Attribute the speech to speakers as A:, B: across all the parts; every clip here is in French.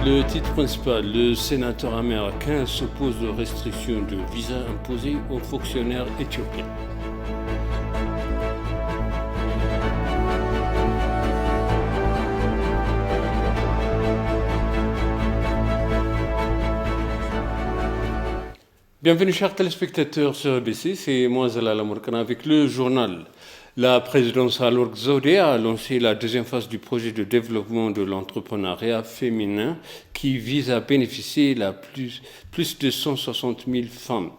A: Le titre principal, le sénateur américain s'oppose aux restrictions de visa imposées aux fonctionnaires éthiopiens. Bienvenue chers téléspectateurs sur ABC, c'est moi Zalal Amourkana avec le journal. La présidence Sahle-Work Zewde a lancé la deuxième phase du projet de développement de l'entrepreneuriat féminin qui vise à bénéficier plus de 160 000 femmes.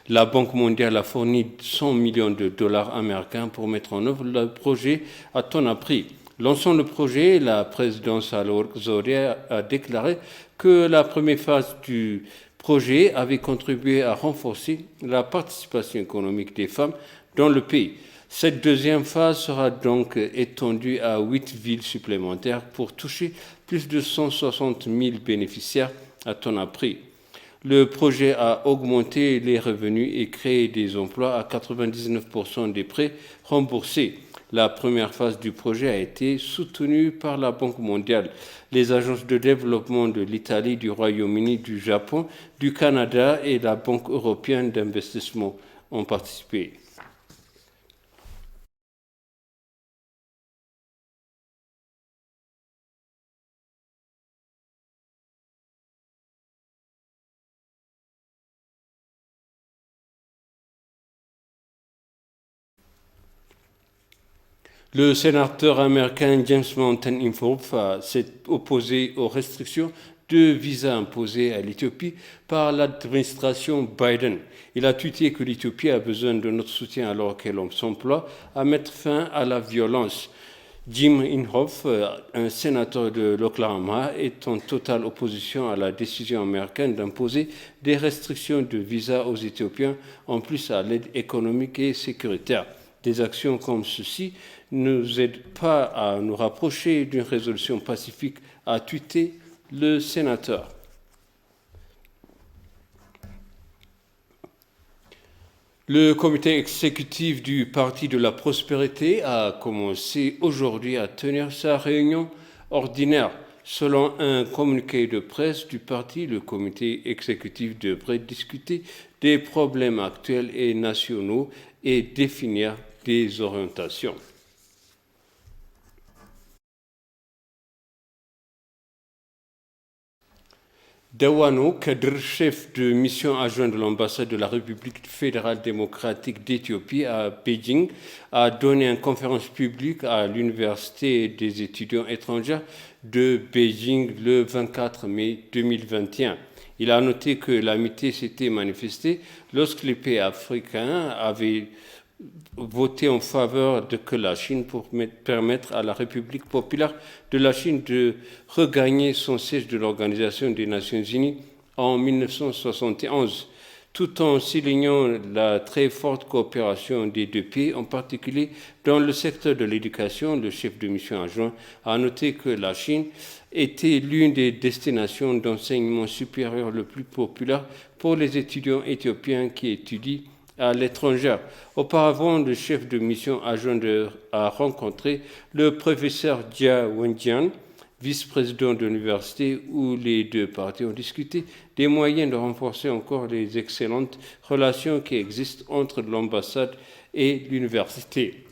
A: La Banque mondiale a fourni 100 millions de dollars américains pour mettre en œuvre le projet à Conakry. Lançant le projet, la présidence Sahle-Work Zewde a déclaré que la première phase du projet avait contribué à renforcer la participation économique des femmes dans le pays. Cette deuxième phase sera donc étendue à 8 villes supplémentaires pour toucher plus de 160 000 bénéficiaires à Conakry. Le projet a augmenté les revenus et créé des emplois à 99% des prêts remboursés. La première phase du projet a été soutenue par la Banque mondiale. Les agences de développement de l'Italie, du Royaume-Uni, du Japon, du Canada et la Banque européenne d'investissement ont participé. Le sénateur américain James Mountain Inhofe s'est opposé aux restrictions de visa imposées à l'Éthiopie par l'administration Biden. Il a tweeté que l'Éthiopie a besoin de notre soutien alors qu'elle s'emploie à mettre fin à la violence. Jim Inhofe, un sénateur de l'Oklahoma, est en totale opposition à la décision américaine d'imposer des restrictions de visa aux Éthiopiens, en plus à l'aide économique et sécuritaire. Des actions comme ceci ne nous aident pas à nous rapprocher d'une résolution pacifique, a tweeté le sénateur. Le comité exécutif du Parti de la Prospérité a commencé aujourd'hui à tenir sa réunion ordinaire. Selon un communiqué de presse du parti, le comité exécutif devrait discuter des problèmes actuels et nationaux et définir des orientations. Dewano Kadir, chef de mission adjoint de l'ambassade de la République fédérale démocratique d'Éthiopie à Beijing, a donné une conférence publique à l'Université des étudiants étrangers de Beijing le 24 mai 2021. Il a noté que l'amitié s'était manifestée lorsque les pays africains avaient voté en faveur de que la Chine pour permettre à la République populaire de la Chine de regagner son siège de l'Organisation des Nations Unies en 1971, tout en soulignant la très forte coopération des deux pays, en particulier dans le secteur de l'éducation. Le chef de mission adjoint a noté que la Chine était l'une des destinations d'enseignement supérieur le plus populaire pour les étudiants éthiopiens qui étudient à l'étranger. Auparavant, le chef de mission adjoint a rencontré le professeur Jia Wenjian, vice-président de l'université, où les deux parties ont discuté des moyens de renforcer encore les excellentes relations qui existent entre l'ambassade et l'université.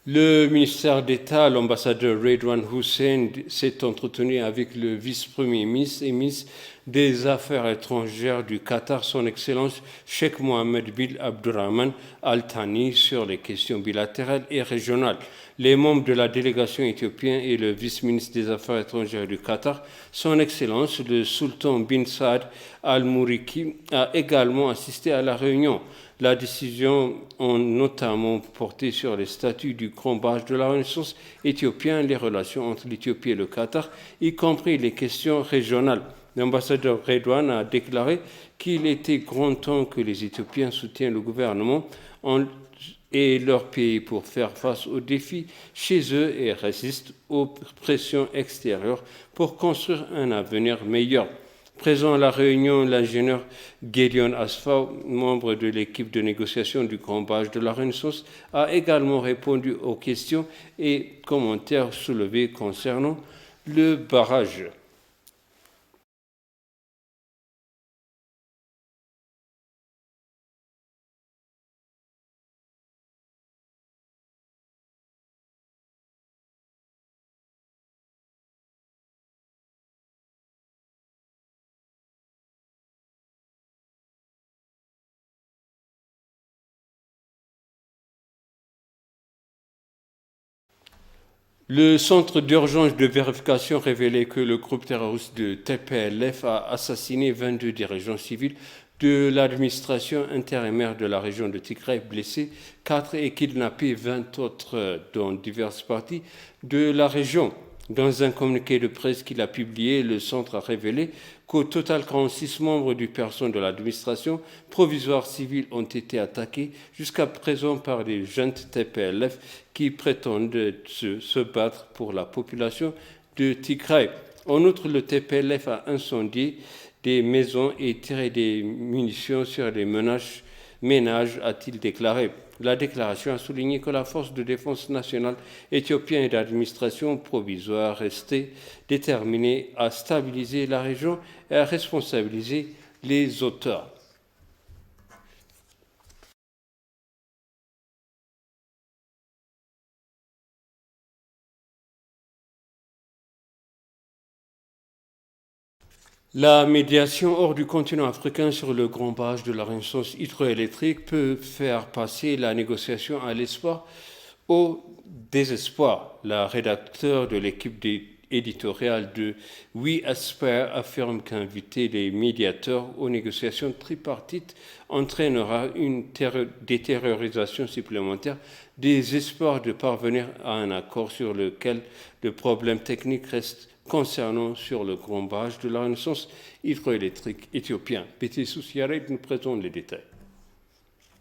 A: Le ministère d'État, l'ambassadeur Redouane Hussein, s'est entretenu avec le vice-premier ministre et ministre des Affaires étrangères du Qatar, son Excellence Sheikh Mohammed bin Abdurrahman Al Thani, sur les questions bilatérales et régionales. Les membres de la délégation éthiopienne et le vice-ministre des Affaires étrangères du Qatar, son Excellence le Sultan bin Saad Al Mouriki, a également assisté à la réunion. La décision a notamment porté sur les statuts du Grand Bâche de la Renaissance éthiopien, les relations entre l'Éthiopie et le Qatar, y compris les questions régionales. L'ambassadeur Redouane a déclaré qu'il était grand temps que les Éthiopiens soutiennent le gouvernement et leur pays pour faire face aux défis chez eux et résistent aux pressions extérieures pour construire un avenir meilleur. Présent à la réunion, l'ingénieur Gideon Asfaw, membre de l'équipe de négociation du Grand Barrage de la Renaissance, a également répondu aux questions et commentaires soulevés concernant le barrage. Le centre d'urgence de vérification révélait que le groupe terroriste de TPLF a assassiné 22 dirigeants civils de l'administration intérimaire de la région de Tigray, blessé 4 et kidnappé 20 autres dans diverses parties de la région. Dans un communiqué de presse qu'il a publié, le centre a révélé qu'au total, 46 membres du personnel de l'administration provisoire civile ont été attaqués jusqu'à présent par des jeunes TPLF qui prétendent se battre pour la population de Tigray. En outre, le TPLF a incendié des maisons et tiré des munitions sur des ménages, a-t-il déclaré. La déclaration a souligné que la force de défense nationale éthiopienne et d'administration provisoire restait déterminée à stabiliser la région et à responsabiliser les auteurs. La médiation hors du continent africain sur le grand barrage de la Renaissance hydroélectrique peut faire passer la négociation à l'espoir au désespoir. La rédacteur de l'équipe éditoriale de We Aspire affirme qu'inviter les médiateurs aux négociations tripartites entraînera une détériorisation supplémentaire des espoirs de parvenir à un accord sur lequel le problème technique reste concernant sur le grand barrage de la Renaissance hydroélectrique éthiopien. Pété Soussiarek nous présente les détails.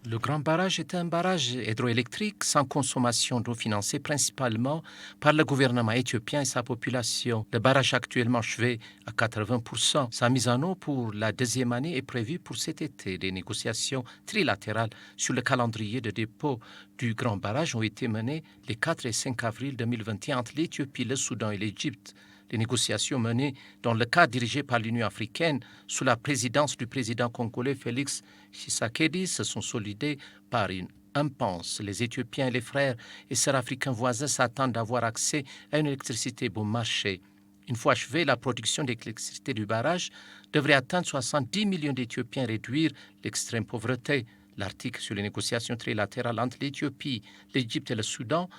B: Le Grand Barrage est un barrage hydroélectrique sans consommation d'eau financé principalement par le gouvernement éthiopien et sa population. Le barrage actuellement achevé à 80%. Sa mise en eau pour la deuxième année est prévue pour cet été. Des négociations trilatérales sur le calendrier de dépôt du Grand Barrage ont été menées les 4 et 5 avril 2021 entre l'Éthiopie, le Soudan et l'Égypte. Les négociations menées dans le cadre dirigé par l'Union africaine sous la présidence du président congolais Félix Tshisekedi se sont solidées par une impasse. Les Éthiopiens et les frères et sœurs africains voisins s'attendent d'avoir accès à une électricité bon marché. Une fois achevée, la production d'électricité du barrage devrait atteindre 70 millions d'Éthiopiens et réduire l'extrême pauvreté. L'article sur les négociations trilatérales entre l'Éthiopie, l'Égypte et le Soudan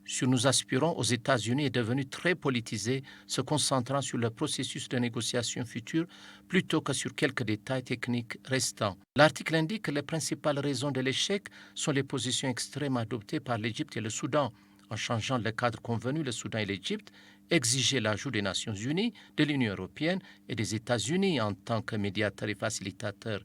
B: sur nous aspirons aux États-Unis est devenu très politisé, se concentrant sur le processus de négociation future plutôt que sur quelques détails techniques restants. L'article indique que les principales raisons de l'échec sont les positions extrêmes adoptées par l'Égypte et le Soudan. En changeant le cadre convenu, le Soudan et l'Égypte exigeaient l'ajout des Nations Unies, de l'Union européenne et des États-Unis en tant que médiateurs et facilitateurs.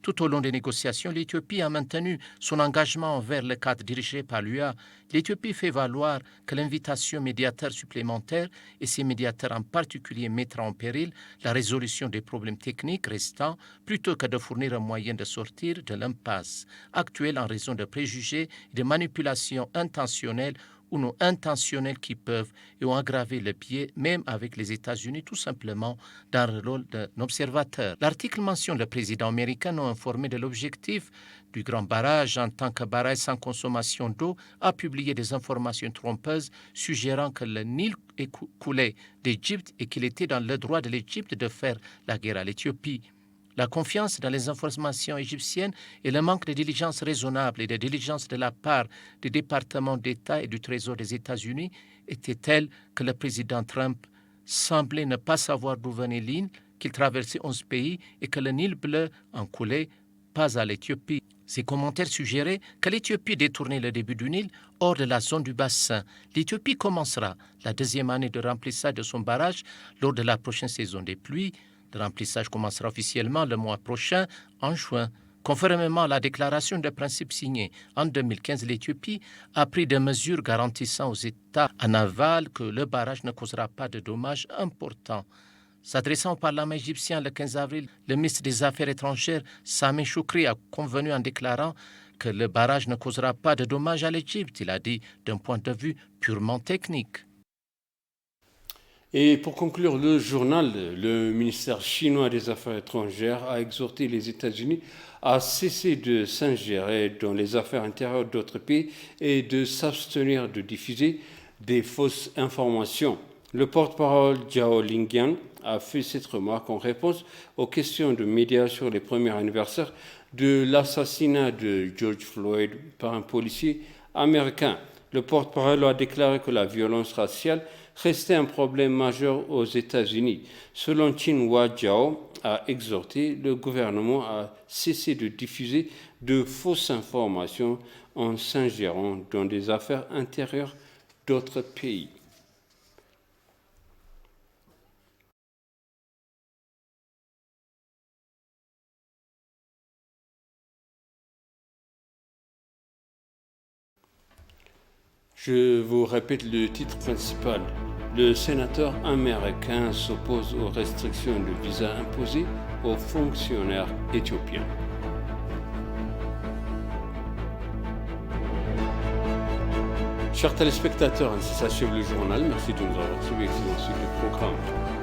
B: Tout au long des négociations, l'Éthiopie a maintenu son engagement envers le cadre dirigé par l'UA. L'Éthiopie fait valoir que l'invitation médiateur supplémentaire, et ces médiateurs en particulier, mettra en péril la résolution des problèmes techniques restants plutôt que de fournir un moyen de sortir de l'impasse actuelle en raison de préjugés et de manipulations intentionnelles ou non intentionnels qui peuvent et ont aggravé le biais, même avec les États-Unis, tout simplement dans le rôle d'un observateur. L'article mentionne le président américain non informé de l'objectif du Grand Barrage en tant que barrage sans consommation d'eau a publié des informations trompeuses suggérant que le Nil coulait d'Égypte et qu'il était dans le droit de l'Égypte de faire la guerre à l'Éthiopie. La confiance dans les informations égyptiennes et le manque de diligence raisonnable et de diligence de la part des départements d'État et du Trésor des États-Unis étaient tels que le président Trump semblait ne pas savoir d'où venait le Nil, qu'il traversait 11 pays et que le Nil bleu en coulait pas à l'Éthiopie. Ces commentaires suggéraient que l'Éthiopie détournait le début du Nil hors de la zone du bassin. L'Éthiopie commencera la deuxième année de remplissage de son barrage lors de la prochaine saison des pluies. Le remplissage commencera officiellement le mois prochain, en juin. Conformément à la déclaration de principe signée en 2015, l'Éthiopie a pris des mesures garantissant aux États en aval que le barrage ne causera pas de dommages importants. S'adressant au Parlement égyptien le 15 avril, le ministre des Affaires étrangères, Sameh Choukri, a convenu en déclarant que le barrage ne causera pas de dommages à l'Égypte. Il a dit d'un point de vue purement technique.
A: Et pour conclure le journal, le ministère chinois des Affaires étrangères a exhorté les États-Unis à cesser de s'ingérer dans les affaires intérieures d'autres pays et de s'abstenir de diffuser des fausses informations. Le porte-parole Zhao Lijian a fait cette remarque en réponse aux questions de médias sur les premiers anniversaires de l'assassinat de George Floyd par un policier américain. Le porte-parole a déclaré que la violence raciale restait un problème majeur aux États-Unis. Selon Chin-Hua Zhao, a exhorté le gouvernement à cesser de diffuser de fausses informations en s'ingérant dans des affaires intérieures d'autres pays. Je vous répète le titre principal. Le sénateur américain s'oppose aux restrictions de visa imposées aux fonctionnaires éthiopiens. Chers téléspectateurs, ainsi s'achève le journal. Merci de nous avoir suivis. Excellent suite du programme.